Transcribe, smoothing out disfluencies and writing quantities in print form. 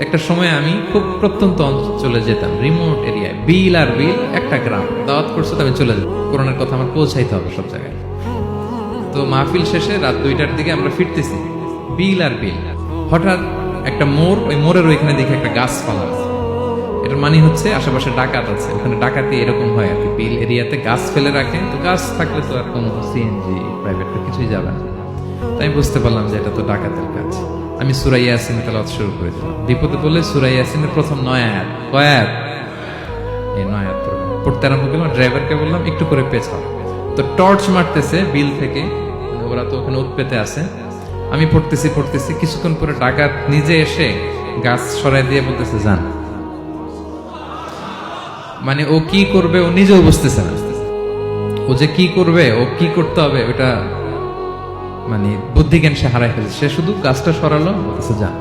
একটা সময় আমি খুব প্রত্যন্ত অঞ্চলে যেতাম, রিমোট এরিয়ায়, বিল আর বিল একটা গ্রাম। দাওয়াত করছে তো আমি চলে যাব, কোরআনের কথা আমার পৌঁছাইতে হবে সব জায়গায়। তো মাহফিল শেষে রাত 2টার দিকে আমরা ফিরতেছি, বিল আর বিল। হঠাৎ একটা মোড়, ওই মোড়ের ওইখানে দেখে একটা গাছপালা আছে। এটার মানে হচ্ছে আশেপাশে ডাকাত আছে, ওখানে ডাকাতি এরকম হয় আর কি, বিল এরিয়াতে গাছ ফেলে রাখে। তো গাছ থাকলে তো আর কোনো সিএনজি প্রাইভেট কিছুই যাবে না। তাই বুঝতে পারলাম যে এটা তো ডাকাতের কাজ। আমি সূরা ইয়াসিন তেলাওয়াত শুরু করে দিলাম। বিপদে বলে সূরা ইয়াসিনের প্রথম 9 আয়াত, কয় আয়াত? এই 9 আয়াত পড়তে আরম্ভ করলাম। ড্রাইভারকে বললাম একটু করে পেছাও। তো টর্চ মারতেছে বিল থেকে, ওরা তো ওখানে উৎপেতে আছে। আমি পড়তেছি, কিছুক্ষণ পরে ডাকাত নিজে এসে গাছ সরাই দিয়ে বলতেছে যান। মানে ও কি করবে ও নিজেও বুঝতেছে না। ও যে কি করবে, ও কি করতে হবে ওটা মানে বুদ্ধি জ্ঞান সে হারাই ফেলেছে। সে শুধু গাছটা সরালো, বলতেছে যান।